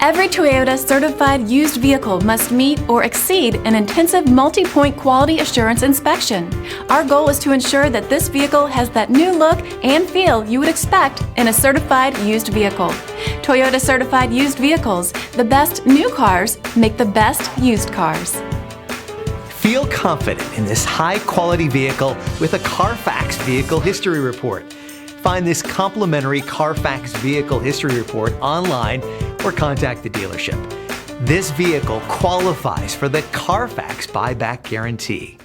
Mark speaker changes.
Speaker 1: Every Toyota certified used vehicle must meet or exceed an intensive multi-point quality assurance inspection. Our goal is to ensure that this vehicle has that new look and feel you would expect in a certified used vehicle. Toyota certified used vehicles, the best new cars make the best used cars.
Speaker 2: Feel confident in this high-quality vehicle with a Carfax Vehicle History Report. Find this complimentary Carfax Vehicle History Report online or contact the dealership. This vehicle qualifies for the Carfax Buyback Guarantee.